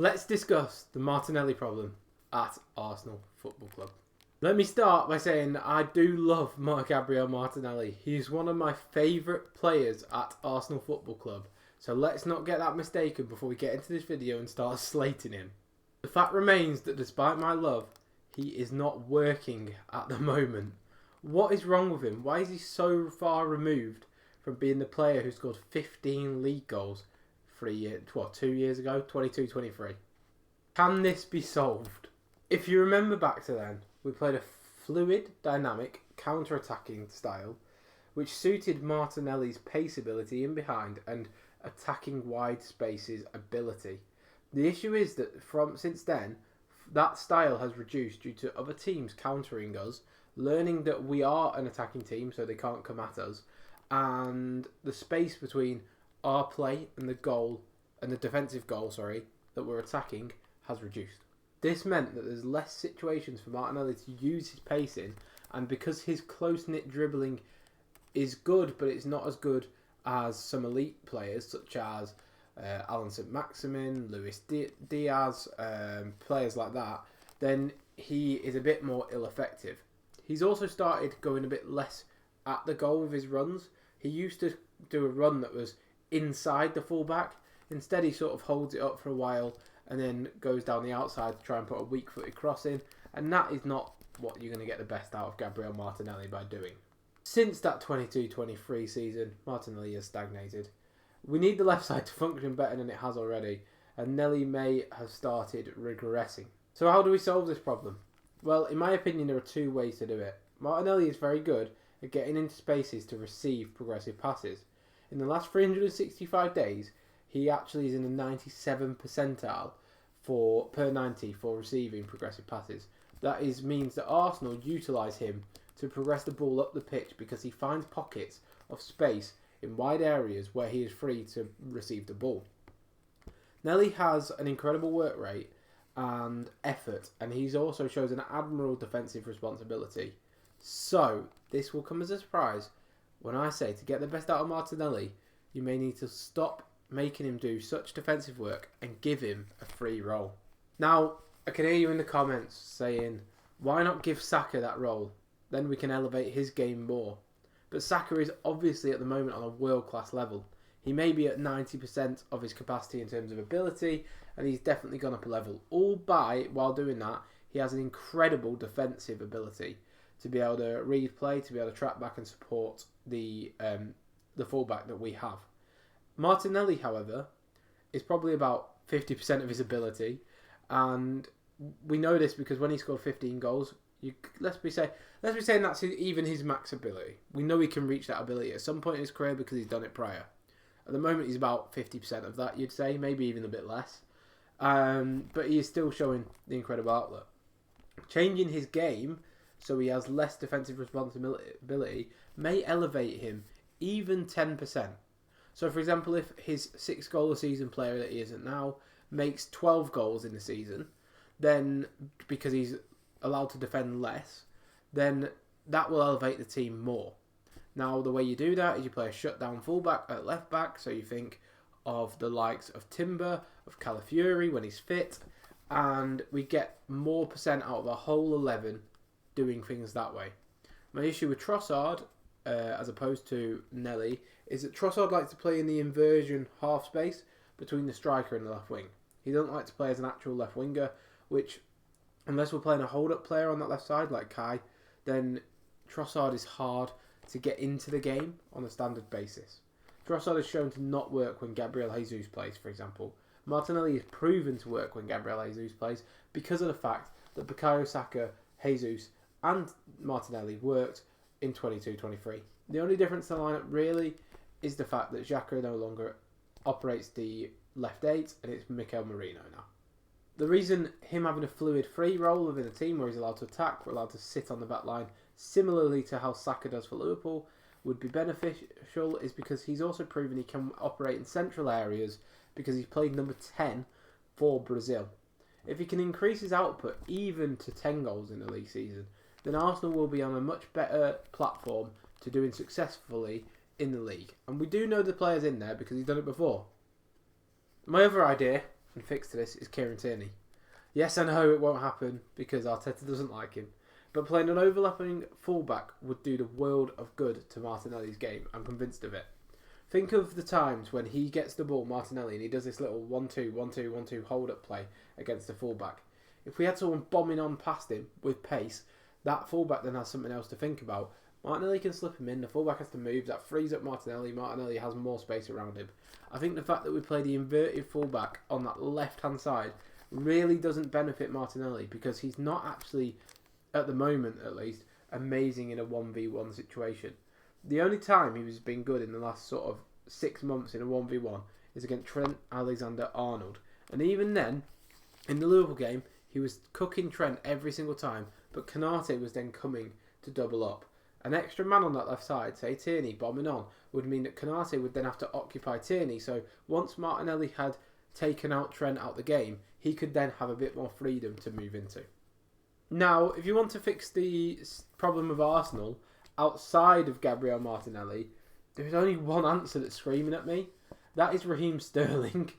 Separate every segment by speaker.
Speaker 1: Let's discuss the Martinelli problem at Arsenal Football Club. Let me start by saying that I do love Gabriel Martinelli. He's one of my favourite players at Arsenal Football Club. So let's not get that mistaken before we get into this video and start slating him. The fact remains that despite my love, he is not working at the moment. What is wrong with him? Why is he so far removed from being the player who scored 15 league goals 2 years ago, 22-23? Can this be solved? If you remember back to then, we played a fluid, dynamic, counter-attacking style which suited Martinelli's pace ability in behind and attacking wide spaces ability. The issue is that since then, that style has reduced due to other teams countering us, learning that we are an attacking team so they can't come at us, and the space between our play and the goal, and the defensive goal, that we're attacking has reduced. This meant that there's less situations for Martinelli to use his pace in, and because his close-knit dribbling is good, but it's not as good as some elite players such as Alan St-Maximin, Luis Diaz, players like that, then he is a bit more ill-effective. He's also started going a bit less at the goal with his runs. He used to do a run that was inside the fullback. Instead, he sort of holds it up for a while and then goes down the outside to try and put a weak-footed cross in. And that is not what you're going to get the best out of Gabriel Martinelli by doing. Since that 22-23 season, Martinelli has stagnated. We need the left side to function better than it has already, and Nelly may have started regressing. So how do we solve this problem? Well, in my opinion, there are two ways to do it. Martinelli is very good at getting into spaces to receive progressive passes. In the last 365 days, he actually is in the 97th percentile per 90 for receiving progressive passes. That means that Arsenal utilise him to progress the ball up the pitch because he finds pockets of space in wide areas where he is free to receive the ball. Nelly has an incredible work rate and effort, and he's also shows an admirable defensive responsibility. So this will come as a surprise when I say to get the best out of Martinelli, you may need to stop making him do such defensive work and give him a free role. Now, I can hear you in the comments saying, why not give Saka that role? Then we can elevate his game more. But Saka is obviously at the moment on a world-class level. He may be at 90% of his capacity in terms of ability, and he's definitely gone up a level. While doing that, he has an incredible defensive ability to be able to read play, to be able to track back and support the fullback that we have. Martinelli, however, is probably about 50% of his ability, and we know this because when he scored 15 goals, let's be saying that's even his max ability. We know he can reach that ability at some point in his career because he's done it prior. At the moment, he's about 50% of that, you'd say, maybe even a bit less. But he is still showing the incredible outlet. Changing his game so he has less defensive responsibility may elevate him even 10%. So, for example, if his 6-goal-a-season player that he isn't now makes 12 goals in the season, then because he's allowed to defend less, then that will elevate the team more. Now, the way you do that is you play a shutdown fullback at left back, so you think of the likes of Timber, of Calafiori when he's fit, and we get more percent out of a whole 11 doing things that way. My issue with Trossard, as opposed to Nelly, is that Trossard likes to play in the inversion half space between the striker and the left wing. He doesn't like to play as an actual left winger, which, unless we're playing a hold-up player on that left side, like Kai, then Trossard is hard to get into the game on a standard basis. Trossard is shown to not work when Gabriel Jesus plays, for example. Martinelli is proven to work when Gabriel Jesus plays because of the fact that Bukayo Saka, Jesus and Martinelli worked in 22-23. The only difference in the lineup really is the fact that Xhaka no longer operates the left 8 and it's Mikel Merino now. The reason him having a fluid free role within a team where he's allowed to attack, we're allowed to sit on the back line, similarly to how Saka does for Liverpool, would be beneficial is because he's also proven he can operate in central areas because he's played number 10 for Brazil. If he can increase his output even to 10 goals in the league season, then Arsenal will be on a much better platform to doing successfully in the league. And we do know the players in there because he's done it before. My other idea and fix to this is Kieran Tierney. Yes, I know it won't happen because Arteta doesn't like him, but playing an overlapping fullback would do the world of good to Martinelli's game. I'm convinced of it. Think of the times when he gets the ball, Martinelli, and he does this little 1-2, 1-2, 1-2 hold-up play against the fullback. If we had someone bombing on past him with pace, that fullback then has something else to think about. Martinelli can slip him in, the fullback has to move, that frees up Martinelli. Martinelli has more space around him. I think the fact that we play the inverted fullback on that left-hand side really doesn't benefit Martinelli because he's not actually, at the moment at least, amazing in a 1v1 situation. The only time he has been good in the last sort of 6 months in a 1v1 is against Trent Alexander-Arnold. And even then, in the Liverpool game, he was cooking Trent every single time, but Konate was then coming to double up. An extra man on that left side, say Tierney bombing on, would mean that Konate would then have to occupy Tierney. So once Martinelli had taken out Trent out the game, he could then have a bit more freedom to move into. Now, if you want to fix the problem of Arsenal outside of Gabriel Martinelli, there is only one answer that's screaming at me. That is Raheem Sterling.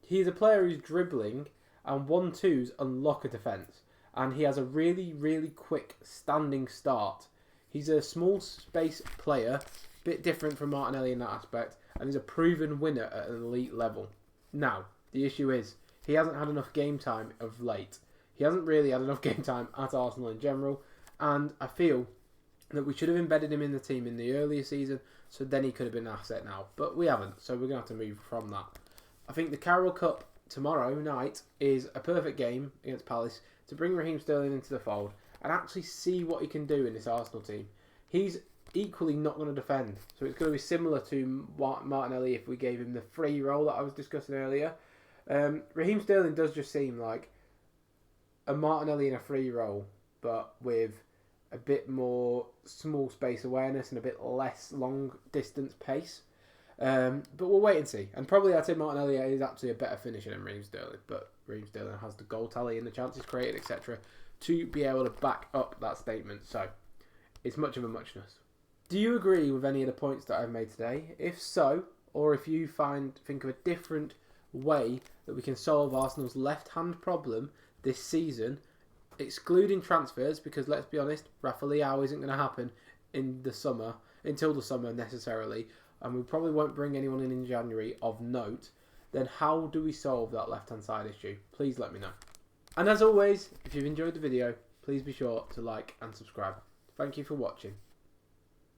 Speaker 1: He's a player who's dribbling and 1-2s unlock a defence. And he has a really, really quick standing start. He's a small space player, a bit different from Martinelli in that aspect, and he's a proven winner at an elite level. Now, the issue is, he hasn't had enough game time of late. He hasn't really had enough game time at Arsenal in general, and I feel that we should have embedded him in the team in the earlier season, so then he could have been an asset now. But we haven't, so we're going to have to move from that. I think the Carroll Cup tomorrow night is a perfect game against Palace to bring Raheem Sterling into the fold and actually see what he can do in this Arsenal team. He's equally not going to defend, so it's going to be similar to Martinelli if we gave him the free role that I was discussing earlier. Raheem Sterling does just seem like a Martinelli in a free role, but with a bit more small space awareness and a bit less long distance pace. But we'll wait and see. And probably I'd say Martinelli is actually a better finisher than Raheem Sterling, but Raheem Sterling has the goal tally and the chances created, etc., to be able to back up that statement. So it's much of a muchness. Do you agree with any of the points that I've made today? If so, or if you think of a different way that we can solve Arsenal's left-hand problem this season, excluding transfers, because let's be honest, Rafa Leao isn't going to happen in the summer, until the summer necessarily, and we probably won't bring anyone in January of note, then how do we solve that left-hand side issue? Please let me know. And as always, if you've enjoyed the video, please be sure to like and subscribe. Thank you for watching.